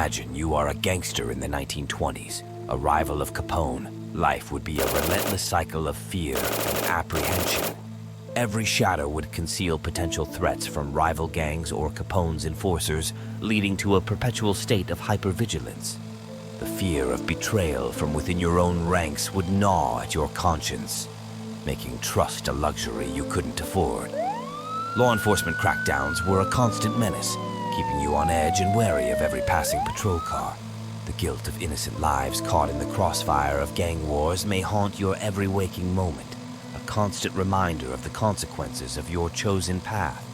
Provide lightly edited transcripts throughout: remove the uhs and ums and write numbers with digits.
Imagine you are a gangster in the 1920s, a rival of Capone. Life would be a relentless cycle of fear and apprehension. Every shadow would conceal potential threats from rival gangs or Capone's enforcers, leading to a perpetual state of hypervigilance. The fear of betrayal from within your own ranks would gnaw at your conscience, making trust a luxury you couldn't afford. Law enforcement crackdowns were a constant menace, keeping you on edge and wary of every passing patrol car. The guilt of innocent lives caught in the crossfire of gang wars may haunt your every waking moment, a constant reminder of the consequences of your chosen path.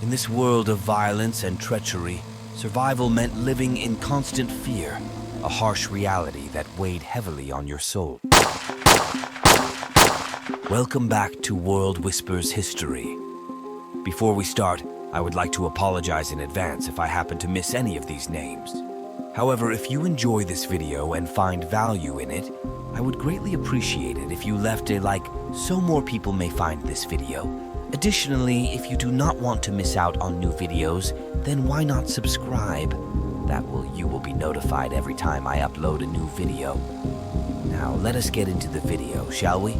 In this world of violence and treachery, survival meant living in constant fear, a harsh reality that weighed heavily on your soul. Welcome back to World Whispers History. Before we start, I would like to apologize in advance if I happen to miss any of these names. However, if you enjoy this video and find value in it, I would greatly appreciate it if you left a like so more people may find this video. Additionally, if you do not want to miss out on new videos, then why not subscribe? You will be notified every time I upload a new video. Now let us get into the video, shall we?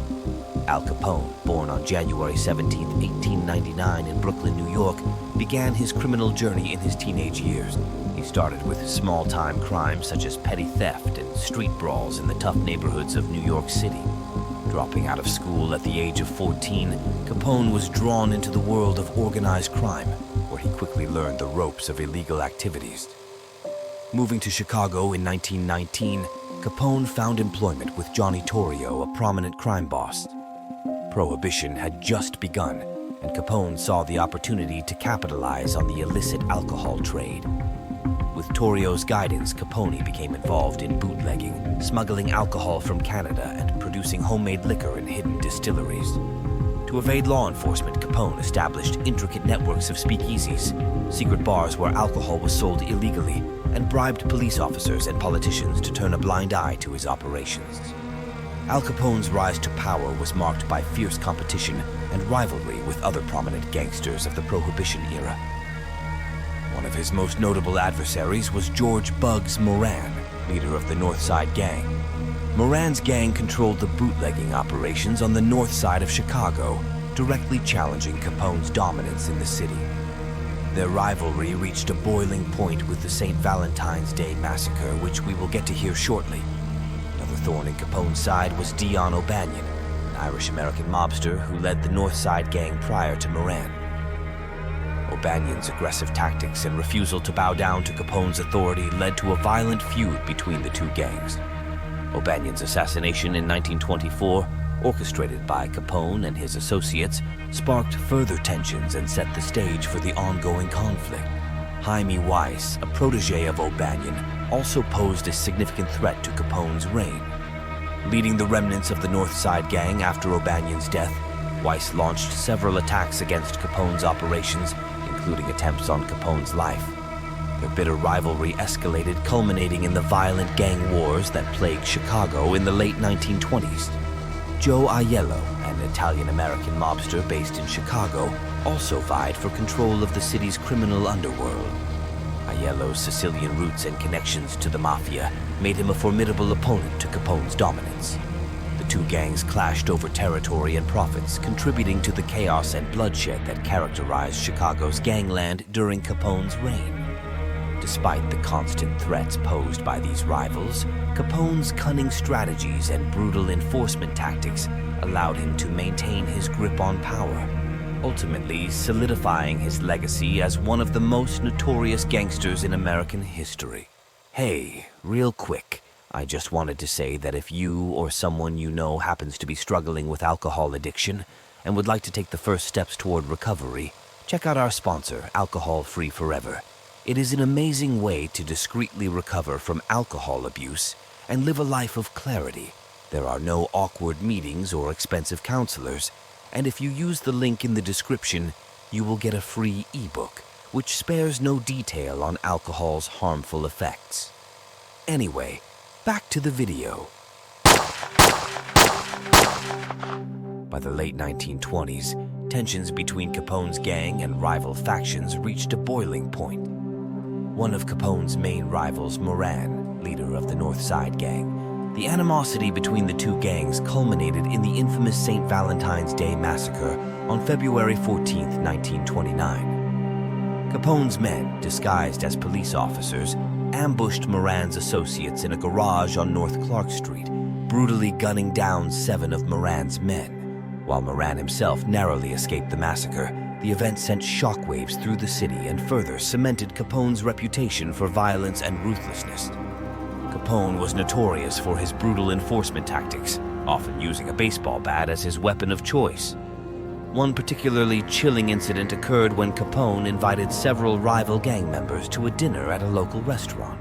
Al Capone, born on January 17, 1899 in Brooklyn, New York, began his criminal journey in his teenage years. He started with small-time crimes such as petty theft and street brawls in the tough neighborhoods of New York City. Dropping out of school at the age of 14, Capone was drawn into the world of organized crime, where he quickly learned the ropes of illegal activities. Moving to Chicago in 1919, Capone found employment with Johnny Torrio, a prominent crime boss. Prohibition had just begun, and Capone saw the opportunity to capitalize on the illicit alcohol trade. With Torrio's guidance, Capone became involved in bootlegging, smuggling alcohol from Canada, and producing homemade liquor in hidden distilleries. To evade law enforcement, Capone established intricate networks of speakeasies, secret bars where alcohol was sold illegally, and bribed police officers and politicians to turn a blind eye to his operations. Al Capone's rise to power was marked by fierce competition and rivalry with other prominent gangsters of the Prohibition era. One of his most notable adversaries was George "Bugs" Moran, leader of the North Side Gang. Moran's gang controlled the bootlegging operations on the north side of Chicago, directly challenging Capone's dominance in the city. Their rivalry reached a boiling point with the St. Valentine's Day Massacre, which we will get to hear shortly. Another thorn in Capone's side was Dion O'Banion, an Irish-American mobster who led the North Side Gang prior to Moran. O'Banion's aggressive tactics and refusal to bow down to Capone's authority led to a violent feud between the two gangs. O'Banion's assassination in 1924, orchestrated by Capone and his associates, sparked further tensions and set the stage for the ongoing conflict. Jaime Weiss, a protege of O'Banion, also posed a significant threat to Capone's reign. Leading the remnants of the North Side Gang after O'Banion's death, Weiss launched several attacks against Capone's operations, including attempts on Capone's life. Their bitter rivalry escalated, culminating in the violent gang wars that plagued Chicago in the late 1920s. Joe Aiello, an Italian-American mobster based in Chicago, also vied for control of the city's criminal underworld. Aiello's Sicilian roots and connections to the Mafia made him a formidable opponent to Capone's dominance. The two gangs clashed over territory and profits, contributing to the chaos and bloodshed that characterized Chicago's gangland during Capone's reign. Despite the constant threats posed by these rivals, Capone's cunning strategies and brutal enforcement tactics allowed him to maintain his grip on power, ultimately solidifying his legacy as one of the most notorious gangsters in American history. Hey, real quick, I just wanted to say that if you or someone you know happens to be struggling with alcohol addiction and would like to take the first steps toward recovery, check out our sponsor, Alcohol Free Forever. It is an amazing way to discreetly recover from alcohol abuse and live a life of clarity. There are no awkward meetings or expensive counselors, and if you use the link in the description, you will get a free ebook, which spares no detail on alcohol's harmful effects. Anyway, back to the video. By the late 1920s, tensions between Capone's gang and rival factions reached a boiling point. one of Capone's main rivals, Moran, leader of the North Side Gang. The animosity between the two gangs culminated in the infamous St. Valentine's Day massacre on February 14, 1929. Capone's men, disguised as police officers, ambushed Moran's associates in a garage on North Clark Street, brutally gunning down 7 of Moran's men. While Moran himself narrowly escaped the massacre, the event sent shockwaves through the city and further cemented Capone's reputation for violence and ruthlessness. Capone was notorious for his brutal enforcement tactics, often using a baseball bat as his weapon of choice. One particularly chilling incident occurred when Capone invited several rival gang members to a dinner at a local restaurant.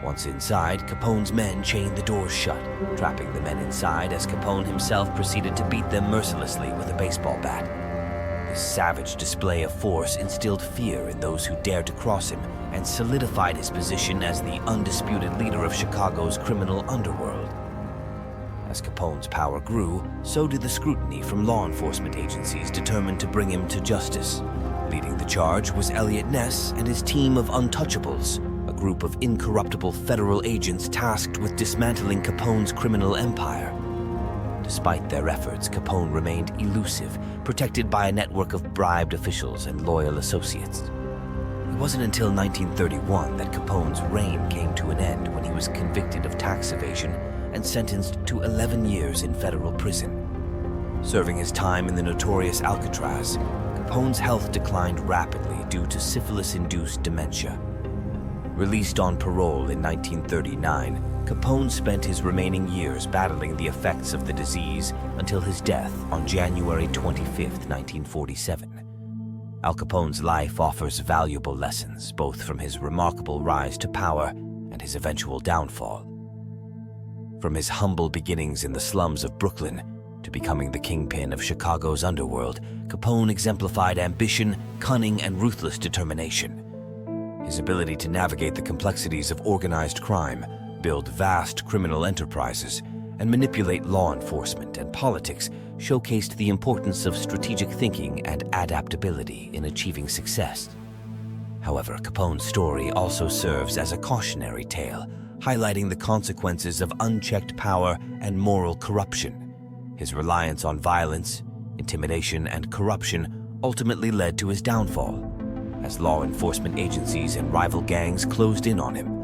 Once inside, Capone's men chained the doors shut, trapping the men inside as Capone himself proceeded to beat them mercilessly with a baseball bat. This savage display of force instilled fear in those who dared to cross him and solidified his position as the undisputed leader of Chicago's criminal underworld. As Capone's power grew, so did the scrutiny from law enforcement agencies determined to bring him to justice. Leading the charge was Elliot Ness and his team of untouchables, a group of incorruptible federal agents tasked with dismantling Capone's criminal empire. Despite their efforts, Capone remained elusive, protected by a network of bribed officials and loyal associates. It wasn't until 1931 that Capone's reign came to an end when he was convicted of tax evasion and sentenced to 11 years in federal prison. Serving his time in the notorious Alcatraz, Capone's health declined rapidly due to syphilis-induced dementia. Released on parole in 1939, Capone spent his remaining years battling the effects of the disease until his death on January 25, 1947. Al Capone's life offers valuable lessons, both from his remarkable rise to power and his eventual downfall. From his humble beginnings in the slums of Brooklyn to becoming the kingpin of Chicago's underworld, Capone exemplified ambition, cunning, and ruthless determination. His ability to navigate the complexities of organized crime, build vast criminal enterprises, and manipulate law enforcement and politics showcased the importance of strategic thinking and adaptability in achieving success. However, Capone's story also serves as a cautionary tale, highlighting the consequences of unchecked power and moral corruption. His reliance on violence, intimidation, and corruption ultimately led to his downfall, as law enforcement agencies and rival gangs closed in on him.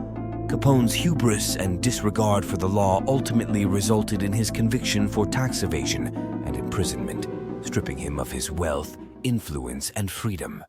Capone's hubris and disregard for the law ultimately resulted in his conviction for tax evasion and imprisonment, stripping him of his wealth, influence, and freedom.